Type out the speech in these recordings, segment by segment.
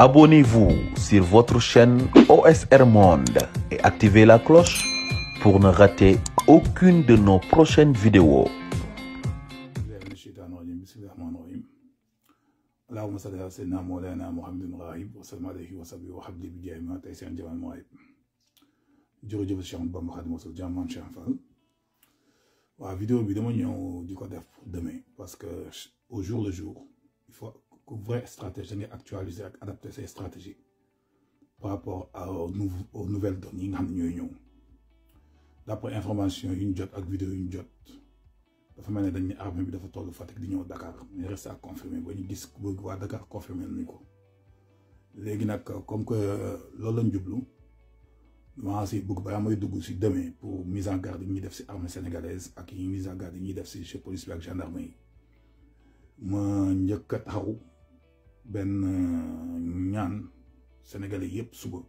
Abonnez-vous sur votre chaîne OSR Monde et activez la cloche pour ne rater aucune de nos prochaines vidéos. اللهم صل على سيدنا مولانا محمد الغائب وسلم عليه وصحبه وحبلي بجاه ما تيسير جمال المواهب jërëjëf Cheikh Bamba Khadimou Rassoul jàmmaan Cheikh Fall waaw vidéo bi dama ñëw di ko def demain parce que au jour le jour il faut que vraie stratégie nga actualiser ak adapter ses stratégies par rapport aux nouvelles données yi nga xam ne ñooy ñëw d'après information yi ñu jot ak vidéo yi ñu jot dafa mel ne dañ ne armée bi dafa toll Fatick di ñëw Dakar mais reste à confirmer ba ñu gis bëgg waa Dakar confirmer nañu ko léegi nag comme que loolu lañ jublu maa si bëgg balaa may dugg si demain pour mise en garde yi ñuy def si armée sénégalaise ak yi mise en garde yi ñuy def si chez police bi ak gendarmerie ma njëkk a taxaw benn ñaan sénégalais yëpp suba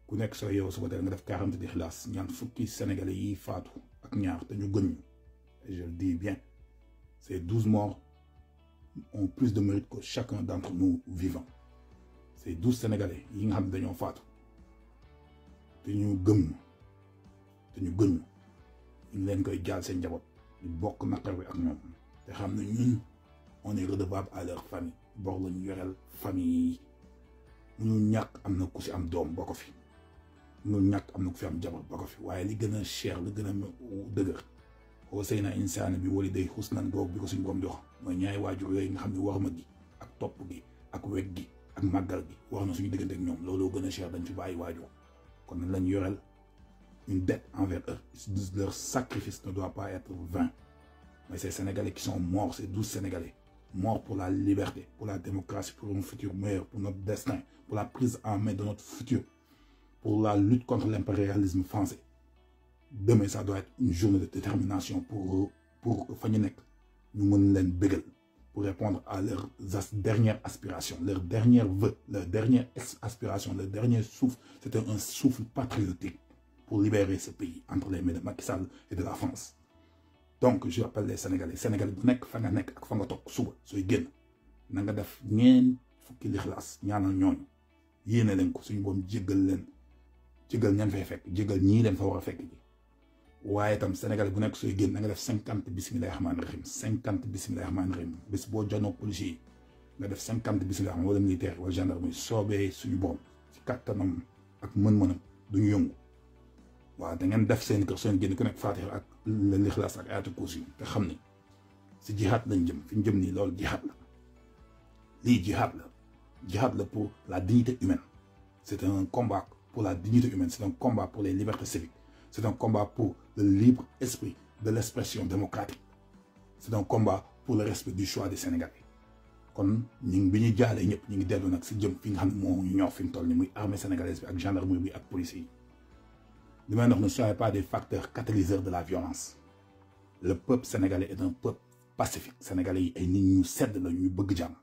ku nekk soo yow suba teel nga def 40 di xilaas ñaan fukki sénégalais yi faatu ak ñaar te ñu gën ñu. Et je le dis bien, ces 12 morts ont plus de mérite que chacun d'entre nous vivants. Ces 12 Sénégalais, ils ont fait des faatu. Ils ont gëm ñu ñu leen koy jaal seen njaboot ñu bokk naqar bi ak ñoom te xam ne ñun on est redevable à leur famille bor la ñu yoreel famille yi ñu ñàkk am na ku si am doom ba ko fi ñu ñàkk am na ku fi am jabar ba ko fi waaye li gën a cher li gën a dëgër Wasayna insaana bi waliday husnan googu bi ko suñu borom di wax mooy ñaari waajur yooyu nga xam ne war ma gi ak topp gi ak weg gi ak màggal gi wax na suñu diggante ak ñoom looloo gën a cher dañ fi bàyyi waajur kon nañ lañ yoreel une dette envers eux. Leur sacrifice ne doit pas être vain. Mais ces Sénégalais qui sont morts, ces 12 Sénégalais, morts pour la liberté, pour la démocratie, pour un futur meilleur, pour notre destin, pour la prise en main de notre futur, pour la lutte contre l'impérialisme français. Demain, ça doit être une journée de détermination pour Fanyenek, nous mènent bégal, pour répondre à leurs dernières aspirations, leurs derniers vœux, leurs dernières aspirations, leur dernier souffle. C'était un souffle patriotique pour libérer ce pays entre les mains de Macky Sall et de la France. Donc, je rappelle les Sénégalais. Sénégalais, bu nekk fa nga nekk ak fa nga toog suba sooy génn na nga def ñeen fukki lixlaas ñaanal ñooñu yéene leen ko suñu boom jéggal leen jéggal ñan fay fekk jéggal ñii leen fa war a fekk ji waaye itam Sénégalais bu nekk sooy génn na nga def 50 bismillahi rahmaani rahim 50 bismillahi rahmaani rahim bés boo janoo policier yi nga def 50 bismillahi rahmaani wala militaire wala gendarmerie soobee suñu borom ci kattanam ak mën-mënam duñu yëngu waaw da ngeen def seen kër seen génn ku nekk Fatiha ak l'Ikhlas ak ayatul kursi te xam ne si jihaad lañ jëm fi ñu jëm nii loolu jihaad la lii jihaad la pour la dignité humaine c'est un combat pour la dignité humaine c'est un combat pour les libertés civiques c'est un combat pour le libre esprit de l'expression démocratique c'est un combat pour le respect du choix des Sénégalais kon ñu ngi bi ñuy jaalee ñëpp ñu ngi dellu nag si jëm fi nga xam ne moo ñu ñor fi mu toll ni muy armée sénégalaise bi ak gendarmerie bi ak police yi li may wax ne soyez pas des facteurs catalyseurs de la violence le peuple sénégalais est un peuple pacifique sénégalais yi ay nit ñu sedd la ñu bëgg jàmm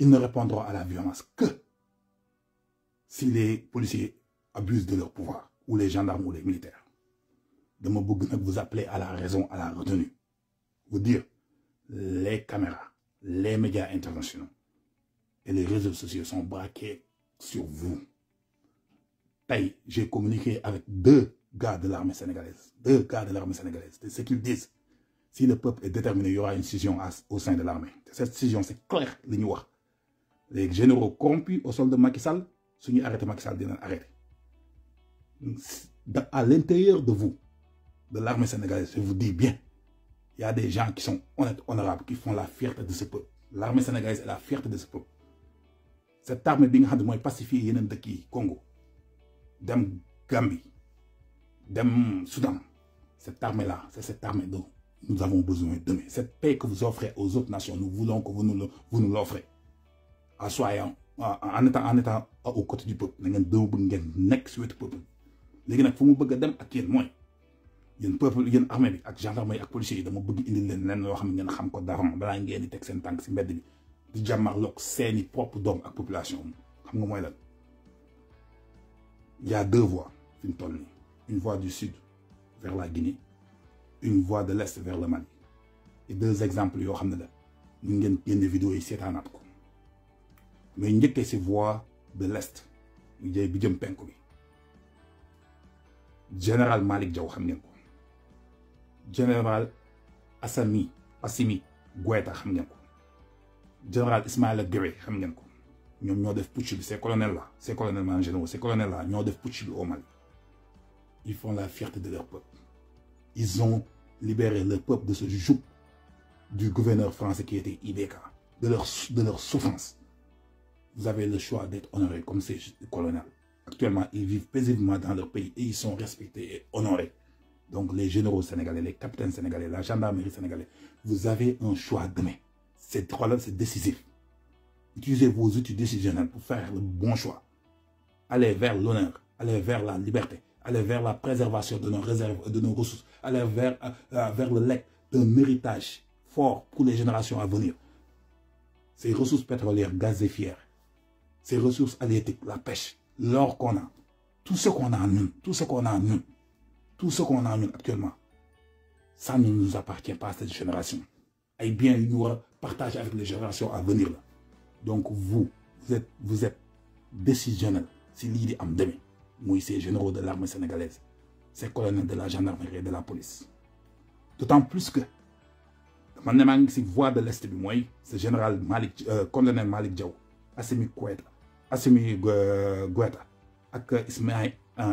ils ne répondront à la violence que si les policiers abusent de leur pouvoir ou les gendarmes ou les militaires dama bëgg nag vous appeler à la raison à la retenue vous dire les caméras les médias internationaux et les réseaux sociaux sont braqués sur vous. J'ai communiqué avec 2 gars de l'armée sénégalaise. 2 gars de l'armée sénégalaise. C'est ce qu'ils disent. Si le peuple est déterminé, il y aura une scission au sein de l'armée. Cette scission, c'est clair. Les généraux corrompus au sol de Macky Sall, si nous arrêtons Macky Sall, ils vont arrêter. À l'intérieur de vous, de l'armée sénégalaise, je vous dis bien, il y a des gens qui sont honnêtes, honorables, qui font la fierté de ce peuple. L'armée sénégalaise est la fierté de ce peuple. Cette armée, bien sûr, pacifiée, il y a des Congo. Dem Gambie, dem Soudan, cette armée-là, c'est cette armée dont nous avons besoin demain. Cette paix que vous offrez aux autres nations, nous voulons que vous nous l'offrez. En étant aux côtés du peuple, nous devons nekk sur le peuple. Léegi nag fu mu bëgg a dem ak yéen mooy yéen peuple yéen armée bi ak gendarmerie ak policiers yi dama bëgg indil leen lenn loo xam ne ngeen xam ko d'avant balaa ngeen di teg seen tànk si mbedd bi di jàmmarloog seeni propre doom ak population xam nga mooy lan. Il y a 2 voies, une voie du sud vers la Guinée, une voie de l'est vers le Mali. Et 2 exemples, vous avez vu des vidéos ici. mais njëkkee si voie de l'Est bi jëm penku bi général Malick Diaw xam ngeen ko général Assimi Goïta xam ngeen ko général Ismaïla Gueye xam ngeen ko ñoom ñoo def putsch bi ces colonels en général ces colonels là ñoo def putsch bi au Mali. Ils font la fierté de leur peuple. Ils ont libéré le peuple de ce joug du gouverneur français qui était IBK, de leur souffrance. Vous avez le choix d'être honoré comme ces colonels. Actuellement, ils vivent paisiblement dans leur pays et ils sont respectés et honorés. Donc les généraux sénégalais, les capitaines sénégalais, la gendarmerie sénégalaise, vous avez un choix demain. C'est décisif. Utilisez vos outils décisionnels pour faire le bon choix. Allez vers l'honneur, allez vers la liberté, allez vers la préservation de nos réserves, de nos ressources, allez vers le legs d'un héritage fort pour les générations à venir. Ces ressources pétrolières, gazéfières, ces ressources halieutiques, la pêche, l'or qu'on a, tout ce qu'on a en nous, tout ce qu'on a en nous actuellement, ça ne nous appartient pas à cette génération. Et bien, il nous partage avec les générations à venir. Là. Donc vous êtes décisionnel. C'est l'idée à me donner. Moi, ces généraux de l'armée sénégalaise, ces colonels de la gendarmerie et de la police. D'autant plus que, maintenant, si voix de l'Est du moi, ce général colonel Malick Diaw, Assimi Goïta, avec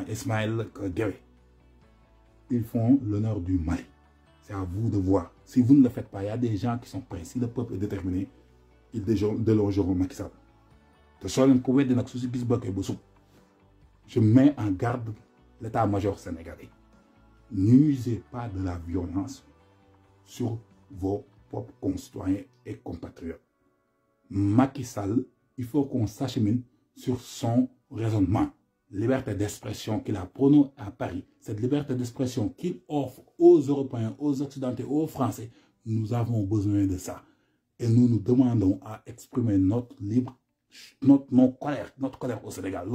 Ismaïla Gueye, ils font l'honneur du Mali. C'est à vous de voir. Si vous ne le faites pas, il y a des gens qui sont prêts. Si le peuple est déterminé, ils délogeront Macky Sall. Je mets en garde l'état-major sénégalais. N'usez pas de la violence sur vos propres concitoyens et compatriotes. Macky Sall, il faut qu'on s'achemine sur son raisonnement. Liberté d'expression qu'il a prônée à Paris, cette liberté d'expression qu'il offre aux Européens, aux Occidentaux, aux Français, nous avons besoin de ça. Et nous nous demandons à exprimer notre colère au Sénégal.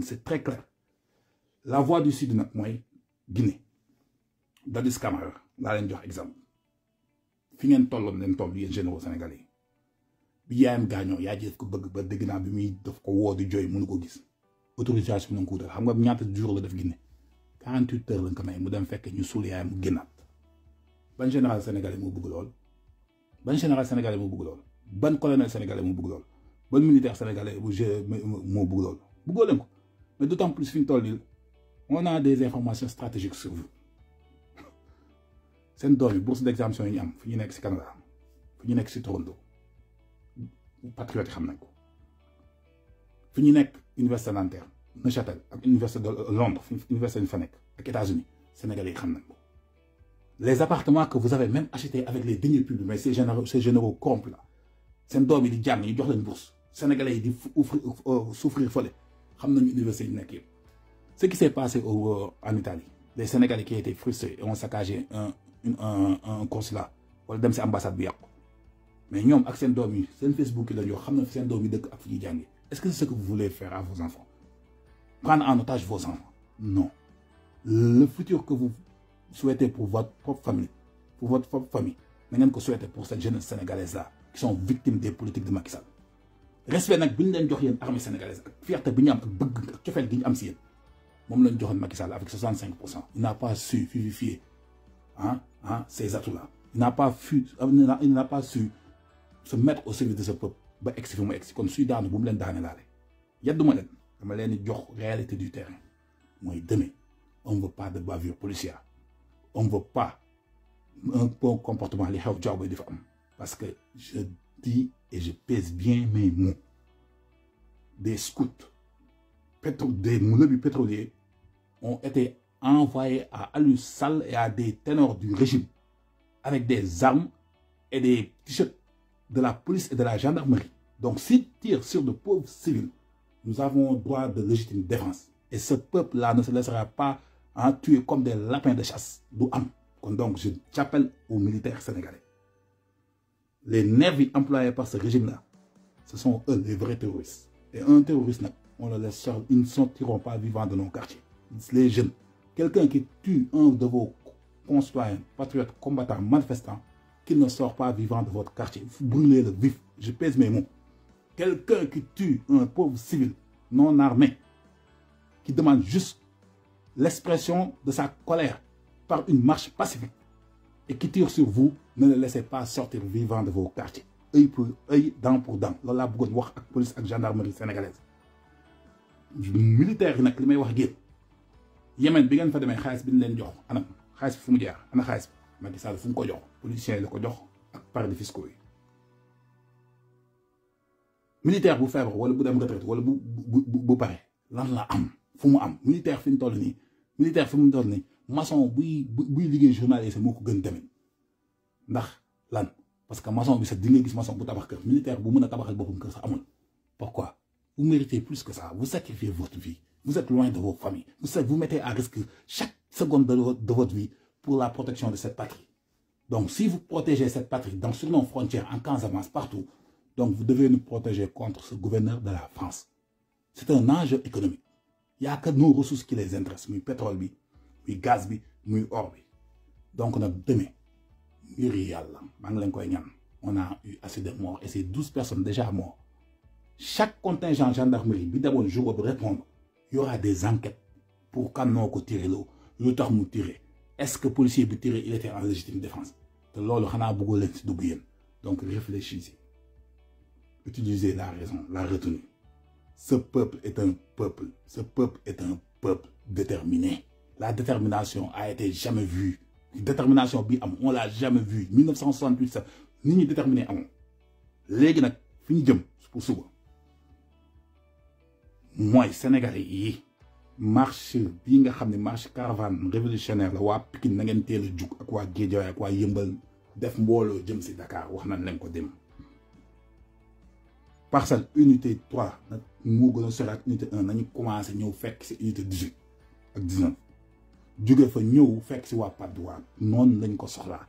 C'est très clair. La voix du Sud, moi, Guinée. Dadis Camara, là, je vais exemple. Fingen tolom len tol les généraux sénégalais. Bi yaayam gaño ya jëf ko bëgg ba dégg na bi muy daf ko wo di joy mënu ko gis. Autorisation non ko def xam nga ñaata jour la def Guinée. 48 heures lañ ko may mu dem fekk ñu sul yaayam mu génnaat. Ban général sénégalais mo bëgg lool. Ban général sénégalais mo bëgg lool. Ban colonel sénégalais mo bëgg lool. Ban militaire sénégalais mo bëgg lool. Bëggo leen ko. Mais d'autant plus fin toll on a des informations stratégiques sur vous. C'est une bourse d'exemption yi am fi ñu nekk ci Canada fi ñu nekk ci Toronto patriote xam nañ ko fi ñu nekk université Nanterre Neuchâtel ak université de Londres université ñu fa nekk ak États-Unis sénégalais yi xam nañ ko les appartements que vous avez même achetés avec les deniers publics mais ces généraux corrompus là seen doom yi di jàng ñu jox leen bourse sénégalais yi di souffrir fële xam nañu université yi nekk yëpp ce qui s'est passé en Italie les sénégalais qui étaient frustrés et ont saccagé un consulat wala dem ci ambassade bi yàqu mais ñoom ak seen doom yi seen Facebook yi la yoo xam na seen doom yi dëkk ak fu ñuy jàngee est-ce que c'est ce que vous voulez faire à vos enfants prendre en otage vos enfants non le futur que vous souhaitez pour votre propre famille na ngeen ko souhaiter pour cette jeunesse sénégalaise là qui sont victimes des politiques de Macky Sall respect nag bi ñu leen jox yéen armée sénégalaise ak fierté bi ñu am ak bëgg ak cofeel gi ñu am si yéen moom lañ joxoon Macky Sall avec 65%. Il n'a pas su vivifier ces atouts-là. Il n'a pas su se mettre au service de ce peuple. Ba ex fi mu ex kon suy daanu bu mu leen daane laale yedduma leen dama leen di jox réalité du terrain mooy demain on ne veut pas de bavure policière on ne veut pas un bon comportement li xew jaww di fa am parce que je dis et je pèse bien mes mots des scouts des lobbies pétroliers ont été envoyés à Aliou Sall et à des ténors du régime avec des armes et des t-shirts de la police et de la gendarmerie. Donc s'ils tirent sur de pauvres civils, nous avons droit de légitime défense. Et ce peuple-là ne se laissera pas tuer comme des lapins de chasse. Donc j'appelle aux militaires sénégalais. Les nervis employés par ce régime-là, ce sont eux les vrais terroristes. Et un terroriste, on le laisse seul, ils ne sortiront pas vivants de nos quartiers. Les jeunes, quelqu'un qui tue un de vos concitoyens, patriotes, combattants, manifestants, qu'il ne sort pas vivant de votre quartier. Brûlez-le vif. Je pèse mes mots. quelqu'un qui tue un pauvre civil non armé, qui demande juste l'expression de sa colère par une marche pacifique et qui tire sur vous, ne le laissez pas sortir vivant de vos quartiers. Œil pour œil, dent pour dent. Loolu laa bëggoon wax ak police ak gendarmerie sénégalaise. Militaire yi nag li may wax génn Yémen bi ngeen fa demee xaalis bi ñu leen jox anam xaalis bi fu mu jaar ana xaalis bi Macky Sall fu mu ko jox politiciens yi la ko jox ak paradis fiscaux yi. Militaire bu feebar wala bu dem retraite wala bu pare lan la am fu mu am militaire fi mu toll nii militaire fi mu toll nii maçon buy liggéey journaliste moo ko gën tamit ndax lan parce que maçon bi sax di nga gis maçon bu tabax kër militaire bu mën a tabaxal boppam kër sax amul. Pourquoi? Vous méritez plus que ça. Vous sacrifiez votre vie. Vous êtes loin de vos familles. Vous mettez à risque chaque seconde de votre vie pour la protection de cette patrie. Donc, si vous protégez cette patrie sur nos frontières, en Casamance, partout, donc vous devez nous protéger contre ce gouverneur de la France. C'est un enjeu économique. Il n'y a que nos ressources qui les intéressent. Le pétrole, le gaz, le or. Donc, on a demain, on a eu assez de morts et c'est 12 personnes déjà mortes. Chaque contingent gendarmerie, d'abord, je vais répondre. Il y aura des enquêtes pour quand on tirer l'eau, le temps nous tirer. Est-ce que le policier peut tirer, il était en légitime défense? Donc réfléchissez. Utilisez la raison, la retenue. Ce peuple est un peuple. Ce peuple est un peuple déterminé. La détermination a été jamais vue. La détermination, on l'a jamais vue. 1968, nous sommes déterminés. Les gens, fini pour souvent. Moi, Sénégalais yi marche bi nga xam ne marche caravane révolutionnaire la waa Pikine na ngeen teel a jug ak waa Guédiawaye ak waa Yëmbal def mbooloo jëm si Dakar wax nañ leen ko dem. Parcelle unité 3 nag moo gën a sori ak unité 1 nañu commencé ñëw fekk si unité 18 ak 19 jóge fa ñëw fekk si waa Patte d'Oie noonu lañ ko soxlaa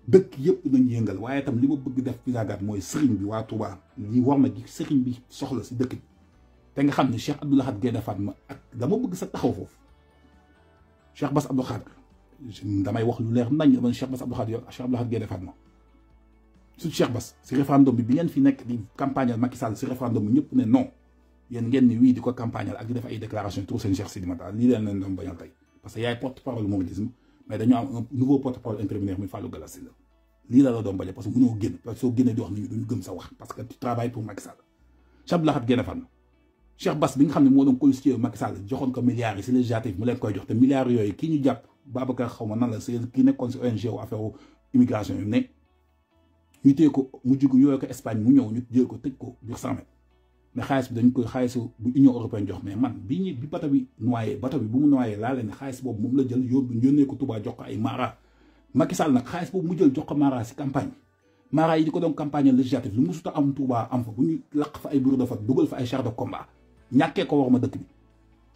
dëkk yëpp nañ yëngal waaye itam li ma bëgg def pisagaat mooy sëriñ bi waa Touba li war ma gi sëriñ bi soxla si dëkk bi. te nga xam ne Cheikh Abdou Lahad Gaïndé Fatma ak dama bëgg sa taxaw foofu Cheikh Bass Abdou Khadre damay wax lu leer nañ dama Cheikh Bass Abdou Khadre Cheikh Abdou Lahad Gaïndé Fatma surtout Cheikh Bass si référendum bi ngeen fi nekk di campagnal Macky Sall si référendum bi ñëpp ne non yéen ngeen ni wii di ko campagnal ak di def ay déclaration tur seen Cheikh Sidi Makhtar lii leen doon bañal tey parce que yaay porte-parole mouridisme mais dañoo am un nouveau porte-parole intermédiaire muy Fallou Galass la lii la doon bañal parce que mënoo génn parce que soo génnee di wax nit ñi duñu gëm sa wax parce que tu travailles pour Macky Sall Cheikh Abdou Lahad Gaïndé Fatma Cheikh Bass bi nga xam ne moo doon colistier Macky Sall joxoon ko milliards yi si législatif mu leen koy jox te milliards yooyu kii ñu jàpp Babacar xaw ma nan la c'est kii nekkoon si ONG wu affaire immigration yu ne ñu téye ko mu jug yooyu ko Espagne mu ñëw ñu jël ko tëj ko biir 100 mètres mais xaalis bi dañ koy xaalisu bu Union européenne jox mais man bi bato bi noyé bato bi bu mu noyé laa leen ne xaalis boobu moom la jël yónnee ko Touba jox ko ay Mara Macky Sall nag xaalis boobu mu jël jox ko Mara si campagne Mara yi di ko doon campagne législative lu musuta am Touba am fa bu ñu laq fa ay bureau de vote dugal fa ay chars de combat ñàkkee ko wax ma dëkk bi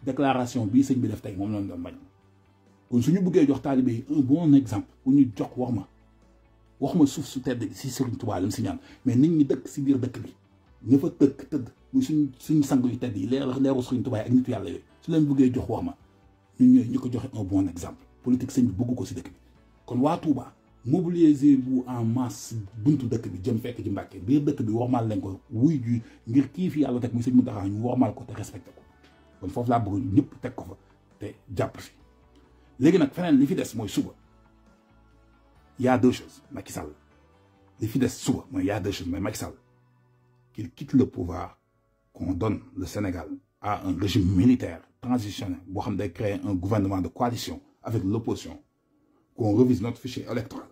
déclaration bii sëñ bi def tey moom lañ doon bañ kon suñu bëggee jox taalibe yi un bon exemple pour ñu jox wax ma suuf su tedd si Serigne Touba lim si ñaan mais nit ñi dëkk si biir dëkk bi ña fa tëdd muy suñu sang yu tedd yi leeru Serigne Touba ak nitu yàlla yooyu su leen bëggee jox wax ma ñun ñooy ñu ko joxe un bon exemple politique sëñ bi bëgg ko si dëkk bi kon waa Touba mobiliser bu en masse buntu dëkk bi jëm fekk ci Mbàkke biir dëkk bi wormaal leen ko wuy ji ngir kii fi yàlla teg muy sëñ Mountakha ñu wormaal ko te respecté ko kon foofu laa bëgg ñëpp teg ko fa te jàpp fi léegi nag feneen li fi des mooy suba y a deux choses Macky Sall li fi des suba mooy y a deux choses mooy Macky Sall qu'il quitte le pouvoir qu'on donne le Sénégal à un régime militaire transitionnel boo xam day créer un gouvernement de coalition avec l'opposition qu'on revise notre fichier électoral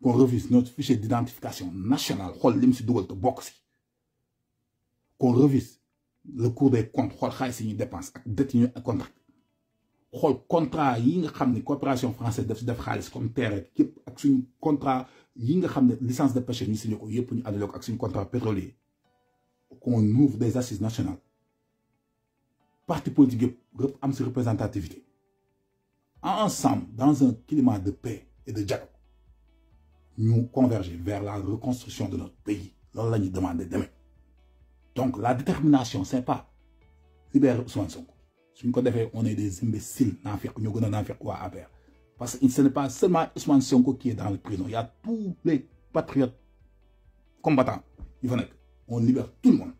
qu'on revise notre fichier d'identification nationale xool lim si dugal te bokk si qu'on revise le cours des comptes xool xaalis yi ñuy dépense ak dette yi ñuy contrat xool contrat yi nga xam ne coopération française daf si def xaalis comme terre yëpp ak suñu contrat yi nga xam ne licence de pêche ñu signé ko yëpp ñu annulé ko ak suñu contrat pétrolier qu'on ouvre des assises nationales parti politique yëpp am si représentativité ensemble dans un climat de paix et de dialogue nous converger vers la reconstruction de notre pays loolu la ñuy demander demain donc la détermination c'est pas libérer Ousmane Sonko suñ ko defee on est des imbéciles naafiq ñoo gën a naafiq waa APR parce que ce n'est pas seulement Ousmane Sonko qui est dans le prison il y a tous les patriotes combattants il faut on libère tout le monde.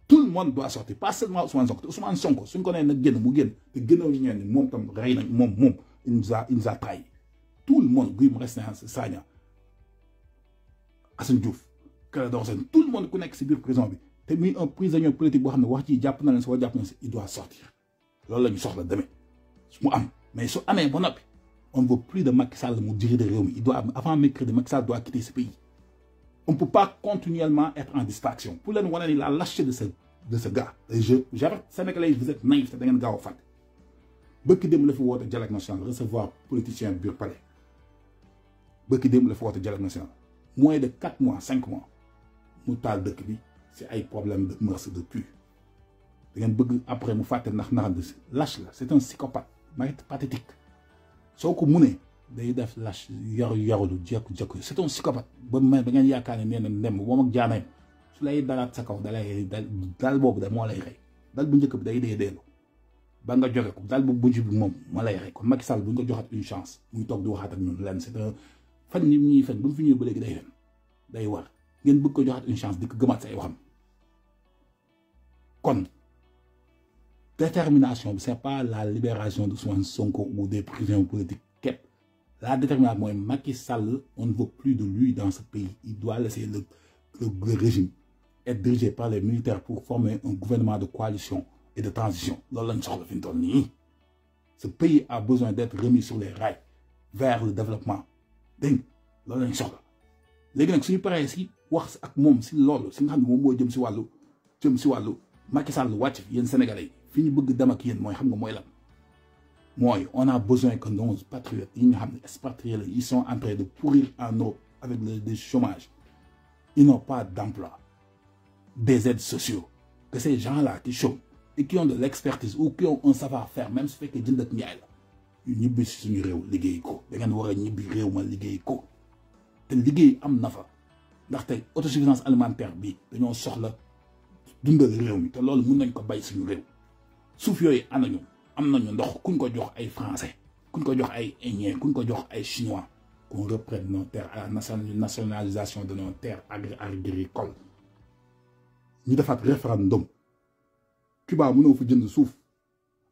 Tout le monde doit sortir, pas seulement Ousmane Sonko. Ousmane Sonko, si on connaît le génn, mu génn, te génnoo ñu ñeen moom tam rey nañ moom il nous a trahi. Tout le monde, Guy Marius Sagna, Assane Diouf, Clédor Sène, tout le monde ku nekk ci biir prison bi te muy un prisonnier politique boo xam ne wax ci jàpp na leen si wala jàpp na leen si il doit sortir. Loolu la ñu soxla demee mu am mais su amee ba noppi on ne veut plus de Macky Sall mu diriger réew mi. Il doit avant mercredi Macky Sall doit quitter ce pays. On ne peut pas continuellement être en distraction. Pour leen wane ni la lâcheté de ce gars. J'arrête Sénégalais, vous êtes naïfs, da ngeen gaaw a fàtte. Bëkk démb la fi woote dialogue national recevoir politicien biir palais. Bëkk démb la fi woote dialogue national. Moins de 4 mois 5 mois mu taal dëkk bi c'est ay problème de mœurs de pu. Da ngeen bëgg après mu fàtte ndax lâche la c'est un psychopathe pathétique. Soo ko munee day def lâche yarulu jekku c'est un psychopathe. Ba ngeen yaakaar ne nee na ndem moom ak jaanayam su lay dalaat sa kaw dal boobu da moo lay rey dal bu njëkk bi day deelu ba nga joxe ko dal bu mujj bi moom moo lay rey kon Macky Sall bu ñu ko joxaat une chance muy toog di waxaat ak ñun lenn c'est un fan ñi fen bu mu fi ñëwee ba léegi day fen day war ngeen bëgg ko joxaat une chance di ko gëmaat say waxam kon détermination bi c'est pas la libération de Ousmane Sonko ou des prisonniers politiques képp la détermination mooy Macky Sall on ne veut plus de lui dans ce pays il doit laisser le régime être dirigé par les militaires pour former un gouvernement de coalition et de transition. Ce pays a besoin d'être remis sur les rails vers le développement. Donc, léegi nag suñu paree si wax ak moom si loolu si nga xam ne moom mooy jëm si wàllu Macky Sall wàcc fi yéen Sénégalais yi fi ñu bëgg dem ak yéen mooy xam nga mooy lan mooy on a besoin que nos patriotes yi nga xam ne expatriés la ils sont en train de pourrir en Europe avec le chômage. Ils n'ont pas d'emploi, des aides sociaux. Que ces gens-là qui chôment et qui ont de l'expertise ou qui ont un savoir-faire, même si fait que jënd ak njaay la ñu ñibbi si suñu réew liggéey ko da ngeen war a ñibbi réew ma liggéey ko te liggéey am na fa ndaxte autosuffisance alimentaire bi dañoo soxla dundal réew mi te loolu mun nañ ko bay suñu réew suuf yooyu anañu am nañu ndox kuñ ko jox ay français kuñ ko jox ay indien kuñ ko jox ay chinois. Qu'on reprenne nos terres à la nationalisation de nos terres agricoles. Nous devons faire référendum. Cuba, nous devons jënd suuf.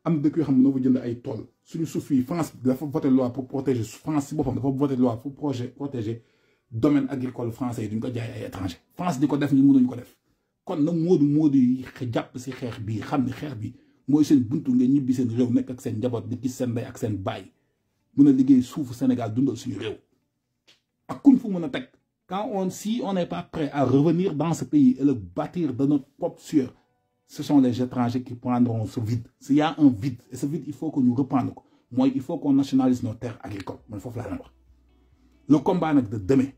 Am dëkk yoo xam ne mënoo fa jënd ay tool. Suñu suuf yi France dafa voter loi pour protéger France si boppam dafa voter loi pour protéger domaine agricole français yi duñ ko jaay ay étranger. France di ko def ñu mënuñ ko def. Kon na moodu yi jàpp si xeex bi xam ne xeex bi mooy seen buntu ngeen ñibbi seen réew nekk ak seen njaboot di gis seen ndey ak seen baay. Mën a liggéey suufu Sénégal dundal suñu réew. Si on n'est pas prêt à revenir dans ce pays et le bâtir de notre propre sueur, ce sont les étrangers qui prendront ce vide. S'il y a un vide, et ce vide, il faut que nous reprenions. Moi, il faut qu'on nationalise nos terres agricoles. Le combat de demain,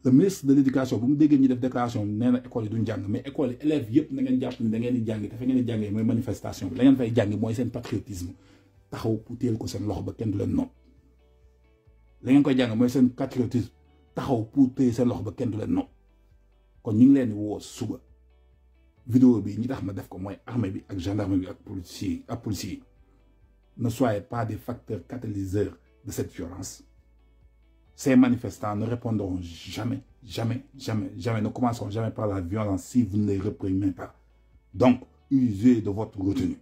le ministre de l'Éducation, vous me dites qu'il y a une déclaration, l'école est une mais l'école, les élèves, il y a une manifestation, il y a un patriotisme. Taxaw pour téel ko seen loxo ba kenn du leen nopp la ngeen koy jàng mooy seen patriotisme taxaw pour téye seen loxo ba kenn du leen nopp kon ñu ngi leen di woo suba vidéo bi ñi tax ma def ko mooy armée bi ak gendarmerie bi ak policiers ne soyez pas des facteurs catalyseurs de cette violence. Ces manifestants ne répondront jamais, ne commenceront jamais par la violence si vous ne les réprimez pas. Donc, usez de votre retenue.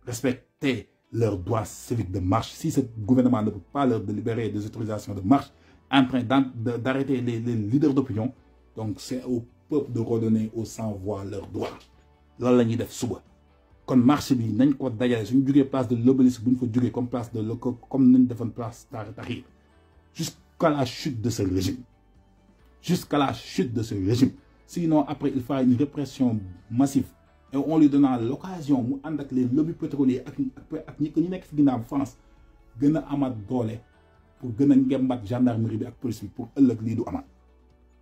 Respectez leurs droits civiques de marche. Si ce gouvernement ne peut pas leur délibérer des autorisations de marche en train d'arrêter les leaders d'opinion, donc c'est au peuple de redonner aux sans-voix leurs droits. Là, la ñuy def suba. Kon marche bi nañ ko dajale suñu jógee place de l'Obélisque bu ñu fa jógee comme place de comme nañ defoon place Tahrir jusqu'à la chute de ce régime. Jusqu'à la chute de ce régime. Sinon, après, il fera une répression massive. Et on lui donnera l'occasion, avec les lobbies pétroliers, avec ñi nekk fi ginnaaw France, gën a amaat doole pour gën a ngembat gendarmerie bi ak police bi pour ëllëg lii du amaat.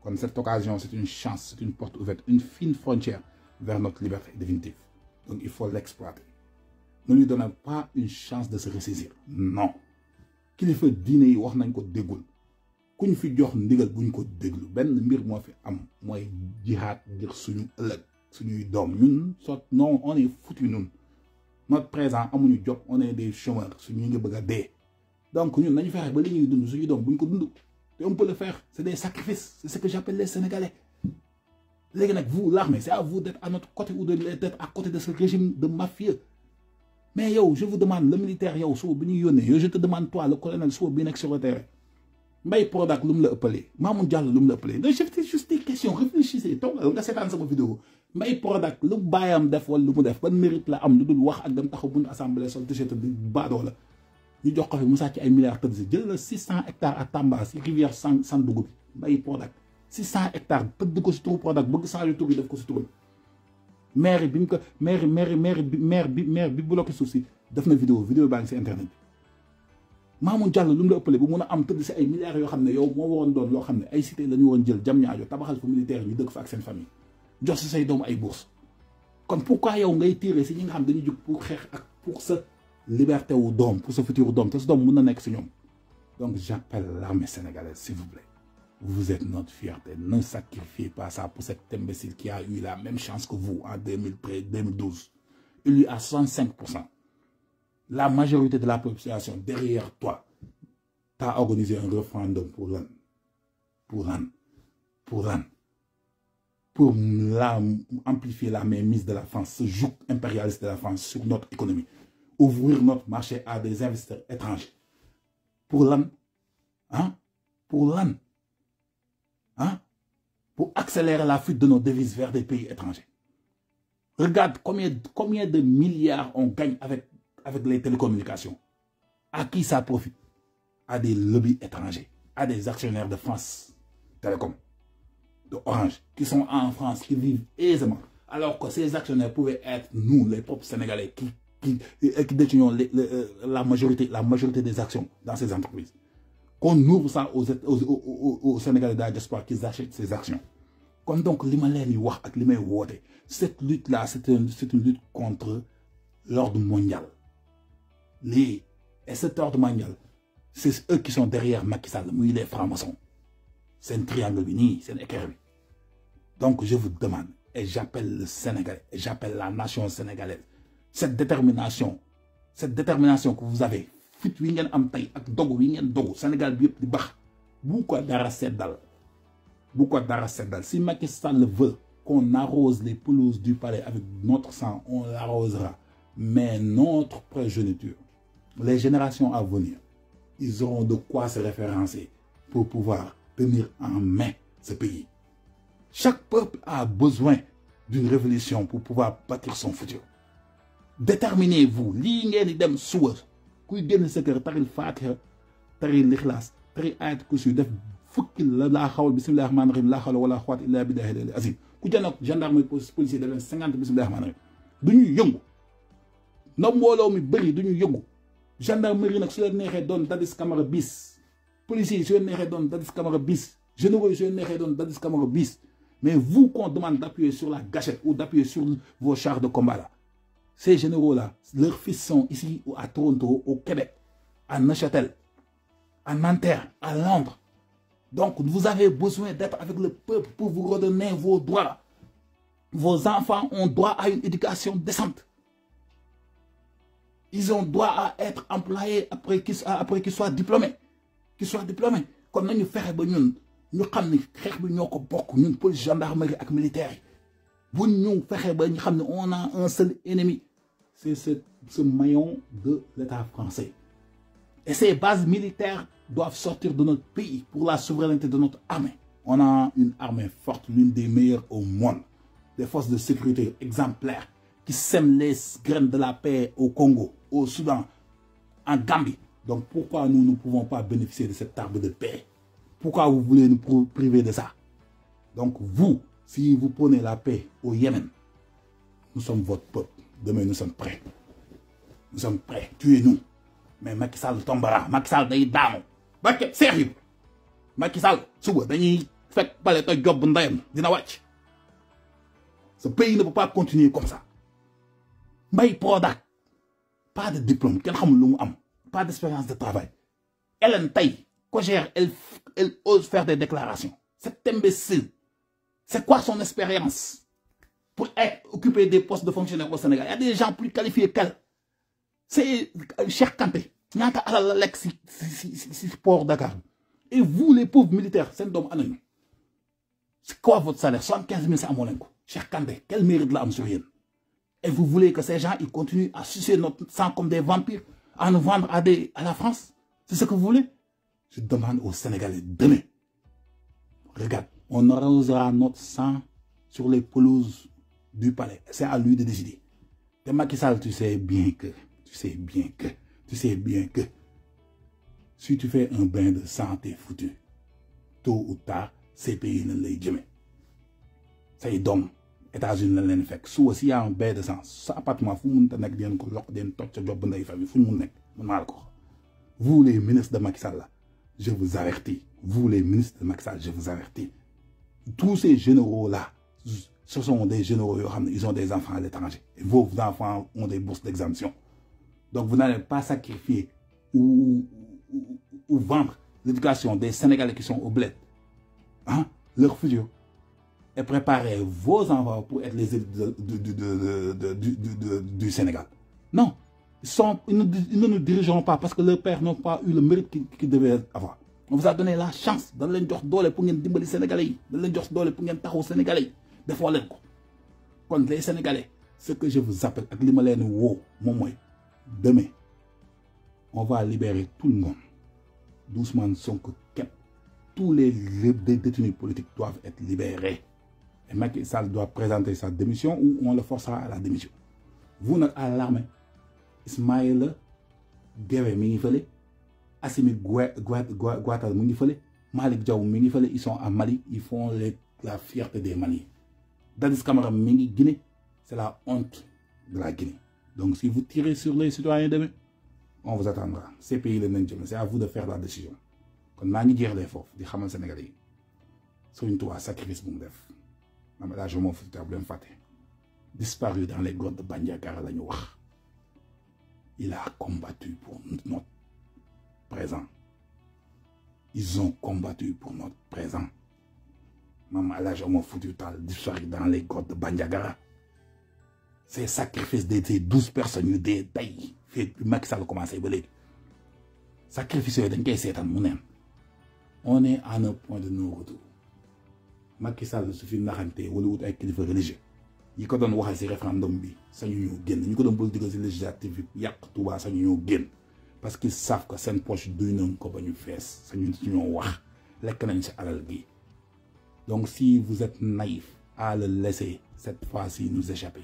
Kon cette occasion, c'est une chance, c'est une porte ouverte, une fine frontière vers notre liberté définitive. Donc il faut l'exploiter. Ne lui donnons pas une chance de se ressaisir. Non. Kilifa diine yi wax nañ ko déggul. Kuñ fi jox ndigal buñ ko déglu benn mbir moo fi am mooy jihaad ngir suñu ëllëg suñuy doom ñun non on est foutu ñun notre présent amuñu job on est des chômeurs suñu ngi bëgg a dee donc ñun nañu fexe ba li ñuy dund suñu doom buñ ko dund te on peut le faire c'est des sacrifices c'est ce que j'appelle les Sénégalais Vous, l'armée, c'est à vous d'être à notre côté ou d'être à côté de ce régime de mafieux. Mais yo, je vous demande, le militaire, yo, je te demande, toi, le colonel, soit bien sur le terrain. Mbaye Prodac, l'homme l'a appelé. Mamoun Diallo, l'homme l'a appelé. Donc, j'ai juste des questions. Réfléchissez. Donc, on a cette vidéo. Mbaye Prodac, le bayam def wala lu def ban mérite la am lu dul wax ak dem taxaw buñu assemblée sol t-shirt bi baadoo la ñu jox ko fi mu sàcc ay milliards tëdd si jël la 600 hectares à Tamba si rivière Sandougou bi Mbaye Prodac 600 hectares tëdd ko si turu Prodac bëgg changer tur bi def ko si turu maire bi mu ko maire bi bloqué suuf si def na vidéo baa ngi si internet bi Mamoun Diallo lu mu la ëppale bu mun a am tëdd si ay milliards yoo xam ne yow moo waroon doon loo xam ne ay cité la ñu waroon jël jam ñaajo tabaxal fa militaire ñu dëkk fa ak seen famille jox si say doom ay bourse kon pourquoi yow ngay tirer si ñi nga xam dañuy jóg pour xeex ak pour sa liberté wu doom pour sa futur doom te sa doom mun na nekk si ñoom. Donc j'appelle l'armée sénégalaise, s'il vous plaît. Vous êtes notre fierté. Ne sacrifiez pas ça pour cet imbécile qui a eu la même chance que vous en 2012. Il lui a 65%. La majorité de la population derrière toi t'a organisé un référendum pour l'an. Pour amplifier la mainmise de la France, ce joug impérialiste de la France sur notre économie. Ouvrir notre marché à des investisseurs étrangers. Pour l'an. Hein? Pour l'an. Hein? Pour accélérer la fuite de nos devises vers des pays étrangers. Regarde combien de milliards on gagne avec les télécommunications. À qui ça profite? À des lobbies étrangers, à des actionnaires de France Télécom, de Orange, qui sont en France, qui vivent aisément. Alors que ces actionnaires pouvaient être nous, les propres Sénégalais, qui détenions la majorité des actions dans ces entreprises. Qu'on ouvre ça aux Sénégalais de la diaspora qu'ils achètent ces actions. Comme donc, cette lutte-là, c'est une lutte contre l'ordre mondial. Et cet ordre mondial, c'est eux qui sont derrière Macky Sall, les francs-maçons. C'est un triangle, c'est un équerre. Donc, je vous demande, et j'appelle le Sénégalais, et j'appelle la nation sénégalaise, cette détermination que vous avez, Sénégal si Macky Sall veut qu'on arrose les pelouses du palais avec notre sang, on l'arrosera. Mais notre progéniture, les générations à venir, ils auront de quoi se référencer pour pouvoir tenir en main ce pays. Chaque peuple a besoin d'une révolution pour pouvoir bâtir son futur. Déterminez-vous. L'ingénie dem soua. Kuy génn sa kër taril Fatiha, taril l'Ikhlas, taril ayat kursi def fukki la xawal bismillahir rahmanir rahim la hawla wala quwwata illa billahi al-azim. Ku jënd ak gendarme policier def 50 bismillahir rahmanir rahim. Duñu yëngu. Na mbooloo mi bëri duñu yëngu. Gendarmerie nag su leen neexee doon Dadis Camara bis. Policiers su leen neexee doon Dadis Camara bis. Généraux su leen neexee doon Dadis Camara bis. Mais vous qu'on demande d'appuyer sur la gâchette ou d'appuyer sur vos chars de combat là. Ces généraux-là, leurs fils sont ici à Toronto, au Québec, à Neuchâtel, à Nanterre, à Londres. Donc, vous avez besoin d'être avec le peuple pour vous redonner vos droits. Vos enfants ont droit à une éducation décente. Ils ont droit à être employés après qu'ils soient diplômés. Comme nous faisons, nous savons police, gendarmerie et militaire. On a un seul ennemi. C'est ce maillon de l'État français. Et ces bases militaires doivent sortir de notre pays pour la souveraineté de notre armée. On a une armée forte, l'une des meilleures au monde. Des forces de sécurité exemplaires qui sèment les graines de la paix au Congo, au Soudan, en Gambie. Donc pourquoi nous ne pouvons pas bénéficier de cet arbre de paix? Pourquoi vous voulez nous priver de ça? Donc vous, si vous prenez la paix au Yémen, nous sommes votre peuple. Demain, nous sommes prêts. Nous sommes prêts. Tuez-nous. Mais Macky Sall tombera. Macky Sall day daanu. Sérieux. Macky Sall, suba dañuy fekk pale to job ndayam dina wàcc. Ce pays ne peut pas continuer comme ça. Mbaye Prodac, pas de diplôme, kenn xamul lu mu am. Pas d'expérience de travail. Hélène Tay, Cogère, elle ose faire des déclarations. Cet imbécile. C'est quoi son expérience pour occuper des postes de fonctionnaires au Sénégal? Il y a des gens plus qualifiés qu'elle. C'est Cheikh Kanté. Il y a un port Dakar. Et vous, les pauvres militaires, c'est un homme anonyme. C'est quoi votre salaire? 75 000, c'est à mon inco. Cheikh Kanté, quel mérite là, monsieur Yen? Et vous voulez que ces gens, ils continuent à sucer notre sang comme des vampires, à nous vendre à la France? C'est ce que vous voulez? Je demande aux Sénégalais demain. Regarde, on arrosera notre sang sur les pelouses du palais. C'est à lui de décider. Et Macky Sall, tu sais bien que, si tu fais un bain de sang, t'es foutu. Tôt ou tard, ces pays ne les jamais. C'est d'hommes. États-Unis ne les fait. Si aussi y a un bain de sang, ça appartement, vous les ministres de Macky Sall, je vous avertis. Vous les ministres de Macky Sall, je vous avertis. Tous ces généraux-là, ce sont des généraux, ils ont des enfants à l'étranger. Vos enfants ont des bourses d'exemption. Donc vous n'allez pas sacrifier ou vendre l'éducation des Sénégalais qui sont au bled. Hein? Leur futur. Et préparez vos enfants pour être les élites du Sénégal. Non. Ils ne nous dirigeront pas parce que leurs pères n'ont pas eu le mérite qu'ils devaient avoir. On vous a donné la chance de leen jox doole pour ngeen dimbali Sénégalais yi de leen jox doole pour ngeen taxaw Sénégalais yi defoo leen ko kon les Sénégalais ce que je vous appelle ak li ma leen woo moom mooy demain on va libérer tout le monde doucement Sonko képp tous les détenus politiques doivent être libérés et Macky Sall doit présenter sa démission ou on le forcera à la démission vous nag à l'armée Ismaïla Guèye mi ngi fële Assimi Goïta mi ngi fële Malick Diaw mi ngi fële ils sont à Mali ils font la fierté des Maliens Dadis Camara mi ngi Guinée c'est la honte de la Guinée donc si vous tirez sur les citoyens demain on vous attendra ces pays la nañ jëm c'est à vous de faire la décision kon maa ngi jeexlee foofu di xamal Sénégalais yi Serigne Touba sacrifice bu mu def Mame El Hadji Omar Foutiyou Tall bu leen fàtte disparu dans les grottes de Bandiagara la ñu wax il a combattu pour notre présent. Ils ont combattu pour notre présent. Mame El Hadji Omar Foutiyou Tall disparu dans les grottes de Bandiagara. Ces sacrifices de ces 12 personnes yu dee tey fii Macky Sall commencé ba léegi sacrifice yooyu dañ koy seetaan mu neen on est à un point de non-retour Macky Sall su fi naxante wala wut ay kilifa religieux yi ko doon waxal si référendum bi sañu ñoo génn ñu ko doon politique si législative bi yàq Touba sañu ñoo génn parce qu'ils savent que seen poche duy nañ ko ba ñu fees sañu ñoo wax lekk nañ si alal gi donc si vous êtes naïf à le laisser cette fois-ci nous échapper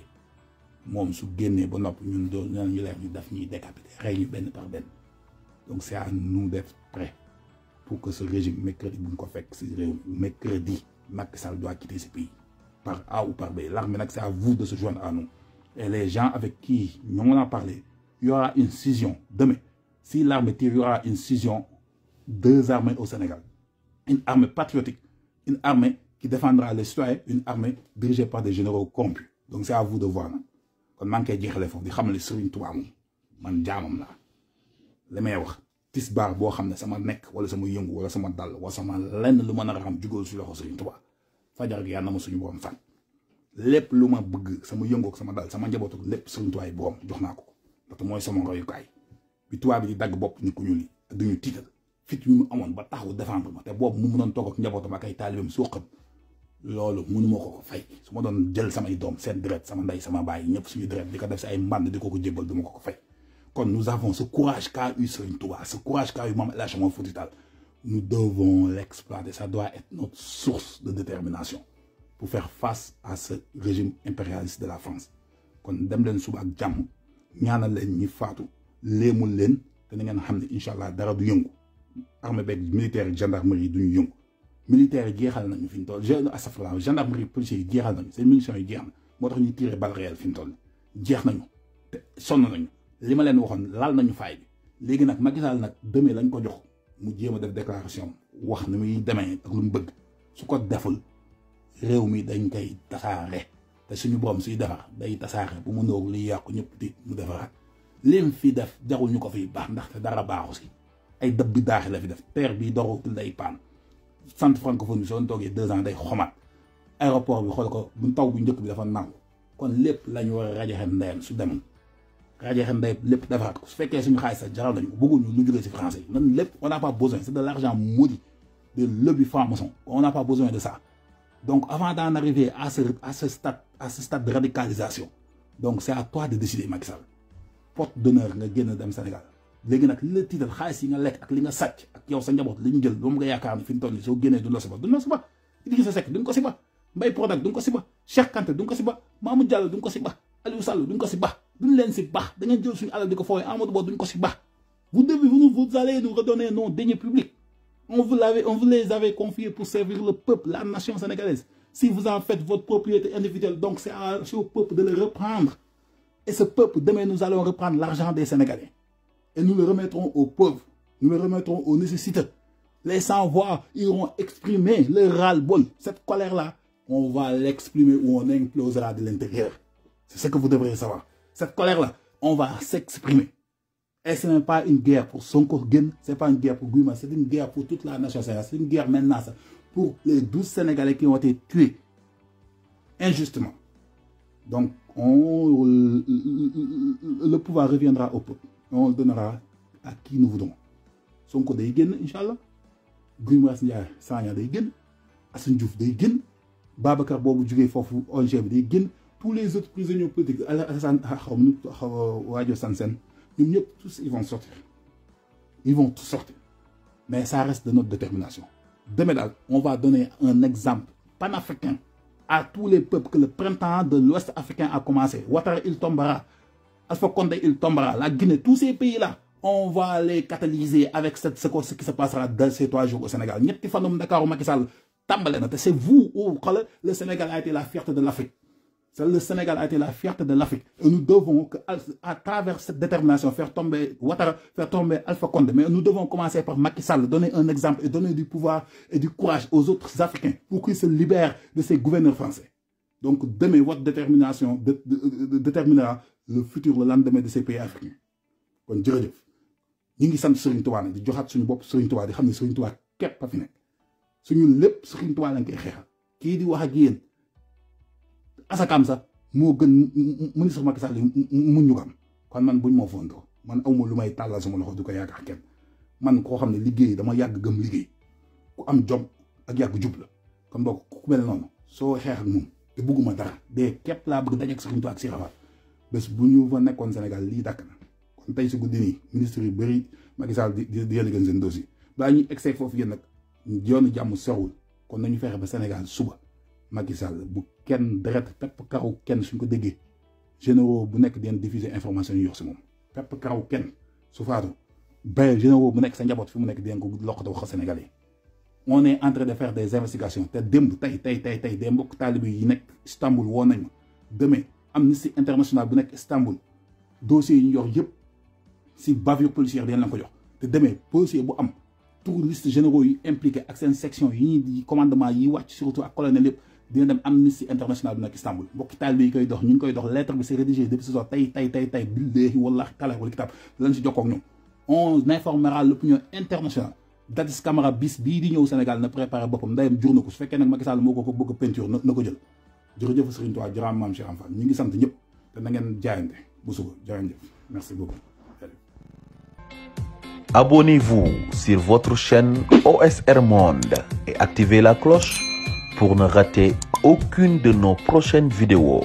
moom su génnee ba nopp ñun doon ñu leer ñu daf ñuy décapiter rey ñu benn par benn donc c'est à nous d'être prêts pour que ce régime mercredi bu ñu ko fekk si réew mercredi Macky Sall doit quitter ce pays par A ou par B. L'armée, c'est à vous de se joindre à nous. Et les gens avec qui nous en a parlé, il y aura une scission. Demain, si l'armée tire, il y aura une scission. 2 armées au Sénégal. Une armée patriotique, une armée qui défendra les citoyens, une armée dirigée par des généraux corrompus. Donc c'est à vous de voir. Quand man kay jeexale fofu di xamal Serigne Touba man jaamam la limay wax tisbar bo xamne sama nek wala sama yëngu wala sama dal wala sama lenn lu mëna xam jugol ci loxo Serigne Touba fajar gi yàlla na ma suñu borom fan lépp lu ma bëgg sama yëngoog sama dal sama njabootu lépp Serigne Touba yi borom jox naa ko ndaxte mooy sama royukaay bi tubaab bi di dagg bopp nit ku ñuul yi duñu tiital fit yu mu amoon ba taxaw défendre ma te boobu mu mënoon toog ak njabootam ak ay taalibeem suuxam loolu mënuma ko fay su ma doon jël samay doom seen deret sama ndey sama baay ñëpp suñu deret di ko def si ay mbànd di ko jébbal du ma ko fay kon nous avons ce courage qu'a eu Serigne Touba ce courage qu'a eu Mame El Hadji Omar Foutiyou Tall nous devons l'exploiter ça doit être notre source de détermination pour faire face à ce régime impérialiste de la France kon dem leen suba ak jàmm ñaanal leen ñi faatu léemul leen te na ngeen xam ne incha allah dara du yëngu armée beeg militaire ak gendarmerie duñu yëngu militaire yi jeexal nañu fi ñu toll astafurlah gendarmerie policiers yi jeexal nañu seen munitions yi jeex na moo tax ñuy tiré balle réelle fi ñu toll jeex nañu te sonn nañu li ma leen waxoon laal nañu faay bi léegi nag Macky Sall nag demee lañ ko jox mu jéem a def déclaration wax ni muy demee ak lu mu bëgg su ko deful réew mi dañ koy tasaare te suñu borom suy defar day tasaare bu mu noog liy yàqu ñëpp di mu defaraat lim fi def jarul ñu ko fiy baax ndaxte dara baaxu si ay dëb bi daaxi la fi def terre bi doxatul day paan centre francophone bi soo toogee 2 ans day xomaat aéroport bi xool ko bu taw bu njëkk bi dafa naaw kon lépp la ñu war a rajaxe ndeyam su demoon rajaxe ndeyam lépp defaraat ko su fekkee suñu xaalis sax jaral nañu bëgguñu lu jógee si français yi nan lépp on n'a pas besoin c'est de l'argent maudit de lobby franc-maçon on n'a pas besoin de ça Donc, avant d'en arriver à ce stade de radicalisation, donc c'est à toi de décider, Macky Sall. Porte d'honneur, nga génn dem Sénégal. Léegi nag li la tiital xaalis yi nga lekk ak li nga sàcc ak yow sa njaboot li ñu jël loolu nga yaakaar ni fi mu toll nii soo génnee duñ la si ba duñ la si ba Idrissa Seck duñ ko si ba Mbaye Prodac duñ ko si ba Cheikh Kanté duñ ko si ba Mamour Diallo duñ ko si ba Aliou Sall duñ ko si ba duñ leen si ba da ngeen jël suñu alal di ko fooyee Amadou Ba duñ ko si ba vous allez nous redonner nos deniers publics. On vous les avait confiés pour servir le peuple, la nation sénégalaise. Si vous en faites votre propriété individuelle, donc c'est au peuple de le reprendre. Et ce peuple, demain, nous allons reprendre l'argent des Sénégalais. Et nous le remettrons aux pauvres. Nous le remettrons aux nécessiteux. Les sans-voix iront exprimer leur ras-le-bol. Cette colère-là, on va l'exprimer ou on implosera de l'intérieur. C'est ce que vous devriez savoir. Cette colère-là, on va s'exprimer. Et ce n'est pas une guerre pour Sonko Gen, ce n'est pas une guerre pour Guima, c'est une guerre pour toute la nation sénégalaise. C'est une guerre maintenant pour les 12 Sénégalais qui ont été tués injustement. Donc, le pouvoir reviendra au peuple. On le donnera à qui nous voudrons. Sonko day Gen, Inch'Allah. Guima Sagna day Gen. Assane Diouf day Gen. Babacar Bobo Djugé Fofu ONG day Gen. Tous les autres prisonniers politiques, Wadjo Sansen, tous ils vont sortir. Ils vont tous sortir. Mais ça reste de notre détermination. Demain, on va donner un exemple panafricain à tous les peuples que le printemps de l'Ouest africain a commencé. Ouattara, il tombera. Alpha Condé, il tombera. La Guinée, tous ces pays-là, on va les catalyser avec ce qui se passera dans ces 3 jours au Sénégal. C'est vous, le Sénégal a été la fierté de l'Afrique. Le Sénégal a été la fierté de l'Afrique. Et nous devons, à travers cette détermination, faire tomber Ouattara, faire tomber Alpha Condé. Mais nous devons commencer par Macky Sall, donner un exemple et donner du pouvoir et du courage aux autres Africains pour qu'ils se libèrent de ces gouverneurs français. Donc, demain, votre détermination déterminera le futur, le lendemain de ces pays africains. Kon jërëjëf ñi ngi sant Serigne Touba di joxaat suñu bopp Serigne Touba di xam ne Serigne Touba képp fa fi nekk suñu lépp Serigne Touba lañ koy xeexal kii di wax ak yéen asakam sax moo gën ministre Macky Sall mu ñu am kon man buñ moo fondoo man awma lu may tàllal sama loxo du ko yaakaar kenn man koo xam ne liggéey dama yàgg gëm liggéey ku am jom ak yàgg jub la kon boog ku mel noonu soo xeex ak moom te bugguma dara dee képp laa bëgg dajeek Serigne Touba ak si xabaar bés bu ñu fa nekkoon Sénégal lii dàkk na kon tey si guddi nii ministre yu bëri Macky Sall di yëligan seen dossier balaa ñuy egg foofu yéen nag yoonu jàmm sorwul kon nañu fexe ba Sénégal suba Macky Sall bu kenn deret pepp karaw kenn suñ ko déggee généraux bu nekk di diffuser information yu yox si moom pepp karaw kenn su faatu ba généraux bu nekk sa njaboot fi mu nekk di ko loqate wax Sénégalais on est en train de faire des investigations te démb tey des mbokk taalibe yi nekk Istanbul woon nañ ma demain Amnesty International bu nekk Istanbul dossier yi ñu yor yëpp si bavure policière dañ la ko jox te demee dossier bu am tout liste généraux yi impliqué ak seen section yi ñuy commandement yi wàcc surtout ak colonel yëpp dina dem Amnesty International bu nekk Istanbul mbokki taalibe yi koy dox ñu ngi koy dox lettre bi c'est rédigé depuis ce soir tey billahi wallahi taala wala kitab lañ si jokkoo ak ñoom on informera l'opinion internationale. Dadis Camara bis bii di ñëw Sénégal na préparé boppam ndayam jur na ko su fekkee nag Macky Sall moo ko bëgg peinture na ko jël jërëjëf Serigne Touba jërëm maam Cheikh Fall ñu ngi sant ñëpp te na ngeen jaayante bu suba jërëjëf merci beaucoup. Abonnez-vous sur votre chaîne OSR Monde et activez la cloche pour ne rater aucune de nos prochaines vidéos.